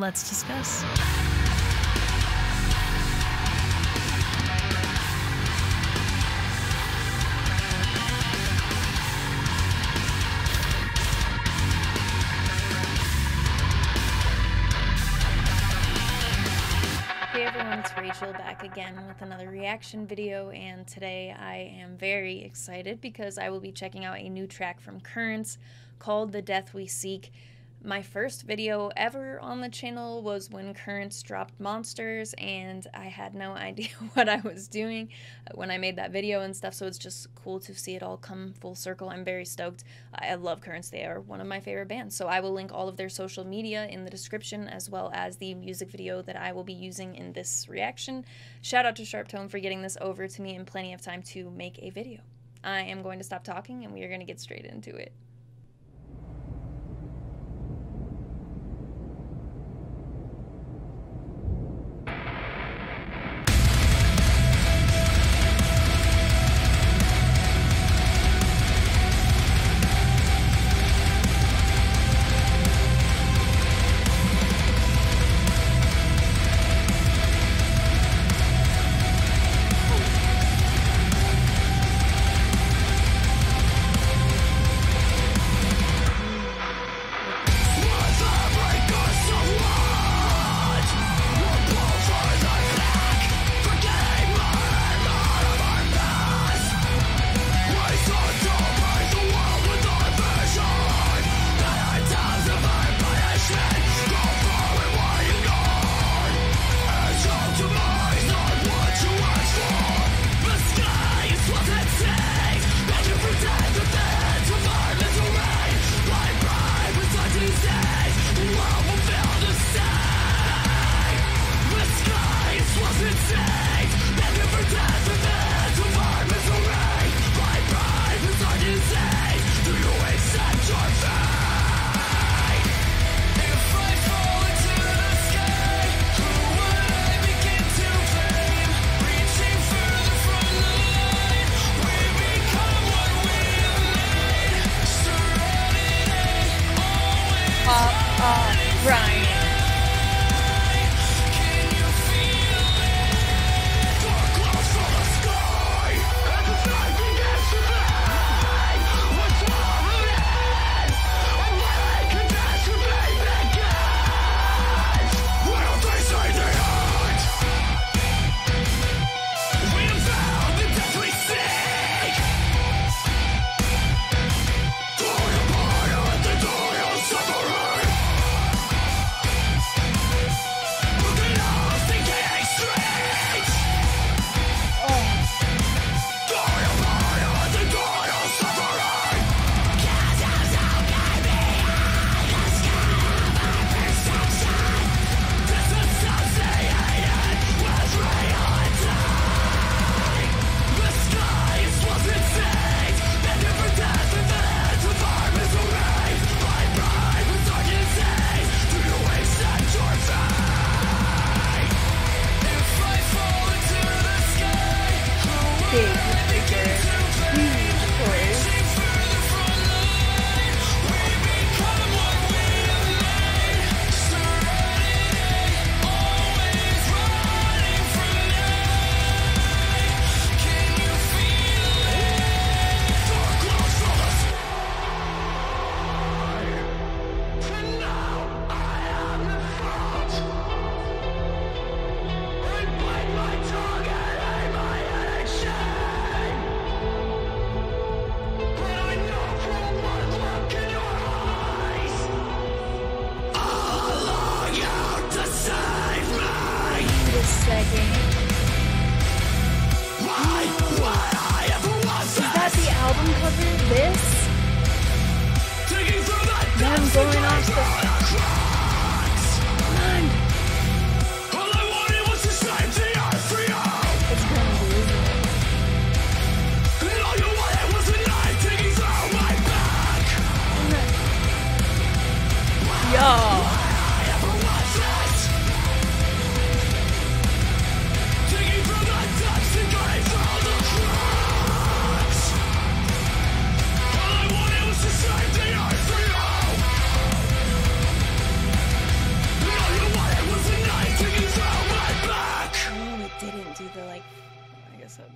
Let's discuss. Hey everyone, it's Rachel back again with another reaction video, and today I am very excited because I will be checking out a new track from Currents called The Death We Seek. My first video ever on the channel was when Currents dropped Monsters, and I had no idea what I was doing when I made that video and stuff, so it's just cool to see it all come full circle. I'm very stoked. I love Currents. They are one of my favorite bands, so I will link all of their social media in the description, as well as the music video that I will be using in this reaction. Shout out to Sharp Tone for getting this over to me in plenty of time to make a video. I am going to stop talking, and we are going to get straight into it.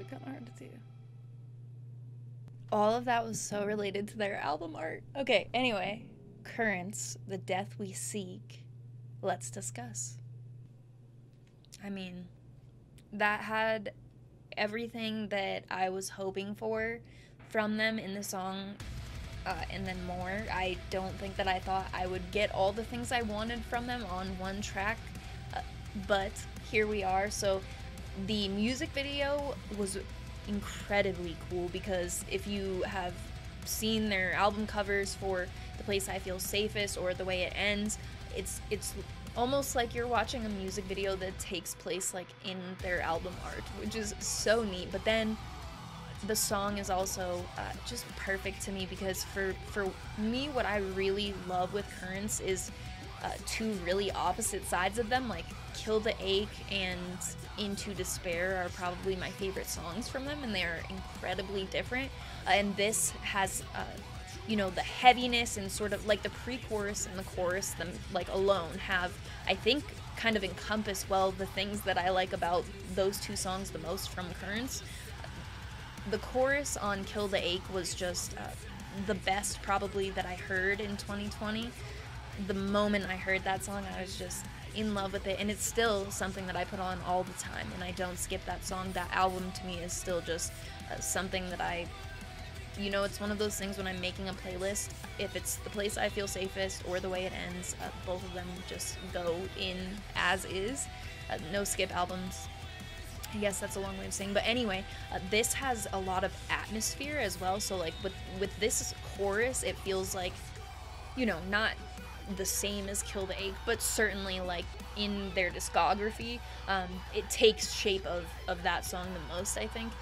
it kind of hard to do. All of that was so related to their album art. Okay, anyway, Currents, The Death We Seek. Let's discuss. I mean, that had everything that I was hoping for from them in the song, and then more. I don't think that I thought I would get all the things I wanted from them on one track, but here we are. So the music video was incredibly cool, because if you have seen their album covers for The Place I Feel Safest or The Way It Ends, it's almost like you're watching a music video that takes place like in their album art, which is so neat. But then the song is also just perfect to me, because for me, what I really love with Currents is two really opposite sides of them. Like Kill the Ache and Into Despair are probably my favorite songs from them, and they are incredibly different. And this has you know, the heaviness, and sort of like the pre-chorus and the chorus, them like alone have, I think, kind of encompass well the things that I like about those two songs the most from Currents. The chorus on Kill the Ache was just the best probably that I heard in 2020. The moment I heard that song, I was just in love with it, and it's still something that I put on all the time, and I don't skip that song. That album to me is still just something that I, you know, it's one of those things when I'm making a playlist, if it's The Place I Feel Safest or The Way It Ends, both of them just go in as is. No skip albums. I guess that's a long way of saying, but anyway, this has a lot of atmosphere as well. So like with this chorus, it feels like, you know, not the same as Kill the Ache, but certainly like in their discography, it takes shape of that song the most, I think.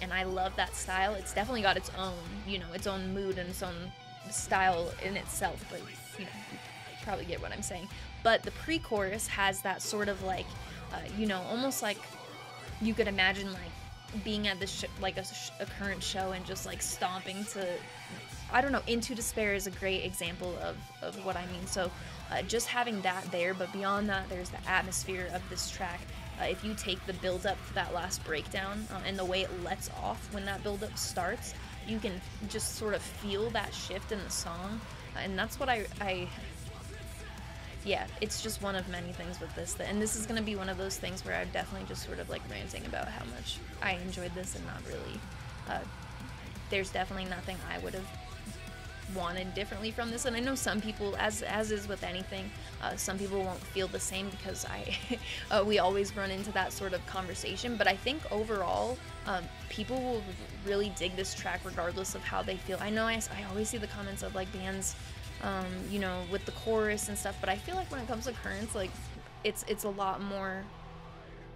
And I love that style. It's definitely got its own, you know, its own mood and its own style in itself, but you know, you probably get what I'm saying. But the pre-chorus has that sort of like, you know, almost like you could imagine like being at this like a current show and just like stomping to, I don't know, Into Despair is a great example of what I mean. So just having that there, but beyond that, there's the atmosphere of this track. If you take the build-up to that last breakdown and the way it lets off when that build-up starts, you can just sort of feel that shift in the song. And that's what yeah, it's just one of many things with this. And this is going to be one of those things where I'm definitely just sort of like ranting about how much I enjoyed this, and not really, there's definitely nothing I would have wanted differently from this. And I know some people, as is with anything, some people won't feel the same, because we always run into that sort of conversation. But I think overall, people will really dig this track regardless of how they feel. I know I always see the comments of like bands, you know, with the chorus and stuff, but I feel like when it comes to Currents, like it's a lot more,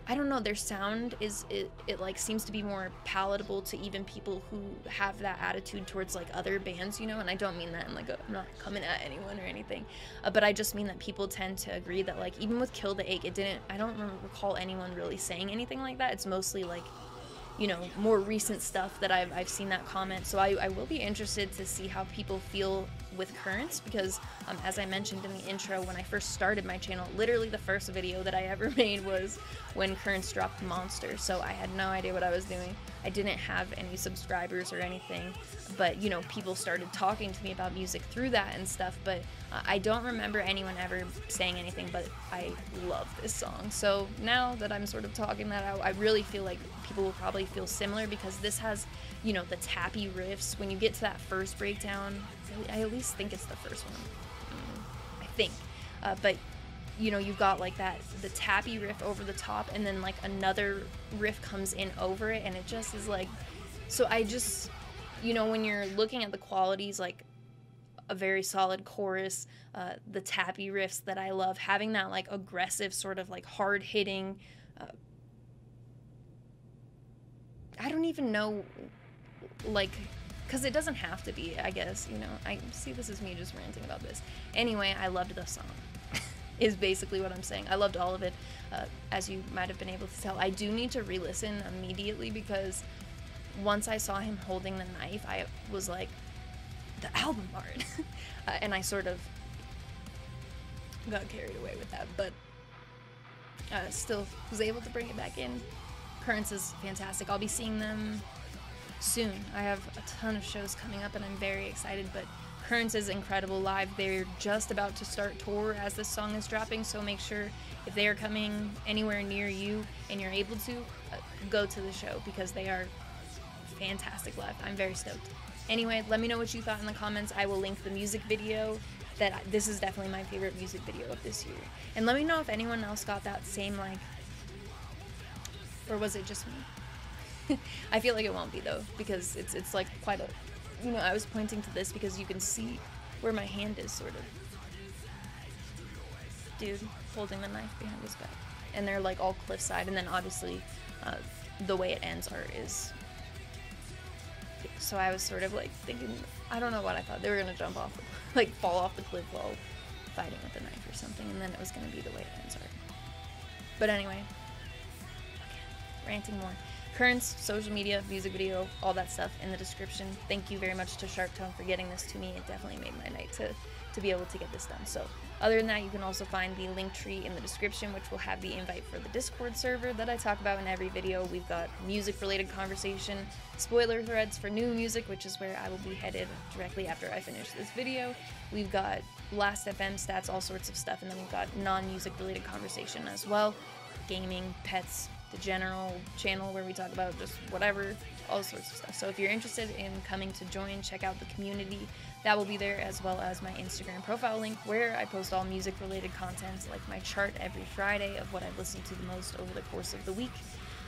I don't know, their sound is, it like seems to be more palatable to even people who have that attitude towards like other bands, you know. And I don't mean that in like I'm not coming at anyone or anything, but I just mean that people tend to agree that like even with Kill the Ache, I don't recall anyone really saying anything like that. It's mostly like, you know, more recent stuff that I've seen that comment. So I will be interested to see how people feel with Currents, because as I mentioned in the intro, when I first started my channel, literally the first video that I ever made was when Currents dropped Monster. So I had no idea what I was doing. I didn't have any subscribers or anything, but you know, people started talking to me about music through that and stuff. But I don't remember anyone ever saying anything, but I love this song. So now that I'm sort of talking that out, I really feel like people will probably feel similar, because this has, you know, the tappy riffs. When you get to that first breakdown, I at least think it's the first one, I think, but you know, you've got like that, the tappy riff over the top, and then like another riff comes in over it, and it just is like, so I just, you know, when you're looking at the qualities, like a very solid chorus, the tappy riffs that I love, having that like aggressive sort of like hard hitting, I don't even know, like, because it doesn't have to be, I guess, you know. I see, this is me just ranting about this. Anyway, I loved the song, is basically what I'm saying. I loved all of it, as you might have been able to tell. I do need to re-listen immediately, because once I saw him holding the knife, I was like, the album art. And I sort of got carried away with that, but still was able to bring it back in. Currents is fantastic. I'll be seeing them soon. I have a ton of shows coming up and I'm very excited, but Currents is incredible live. They're just about to start tour as this song is dropping, so make sure if they are coming anywhere near you and you're able to, go to the show because they are fantastic live. I'm very stoked. Anyway, let me know what you thought in the comments. I will link the music video. This is definitely my favorite music video of this year. And let me know if anyone else got that same, like, or was it just me? I feel like it won't be though, because it's like quite a, you know, I was pointing to this because you can see where my hand is, sort of. Dude holding the knife behind his back. And they're like all cliffside, and then obviously the way it ends is, so I was sort of like thinking, I don't know what I thought, they were gonna jump off, like fall off the cliff while fighting with a knife or something, and then it was gonna be the way it ends art. But anyway, ranting more. Currents, social media, music video, all that stuff in the description. Thank you very much to Sharp Tone for getting this to me. It definitely made my night to be able to get this done. So other than that, you can also find the link tree in the description, which will have the invite for the Discord server that I talk about in every video. We've got music related conversation, spoiler threads for new music, which is where I will be headed directly after I finish this video. We've got Last FM stats, all sorts of stuff, and then we've got non-music related conversation as well. Gaming, pets, the general channel where we talk about just whatever, all sorts of stuff. So if you're interested in coming to join, check out the community. That will be there, as well as my Instagram profile link where I post all music related content, like my chart every Friday of what I've listened to the most over the course of the week.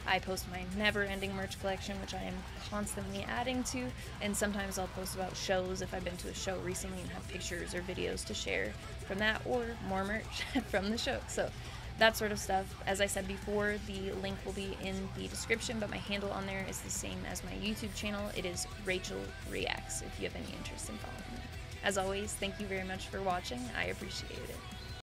I post my never-ending merch collection, which I am constantly adding to, and sometimes I'll post about shows if I've been to a show recently and have pictures or videos to share from that, or more merch from the show. So that sort of stuff. As I said before, the link will be in the description, but my handle on there is the same as my YouTube channel. It is Rachel Reacts, if you have any interest in following me. As always, thank you very much for watching. I appreciate it.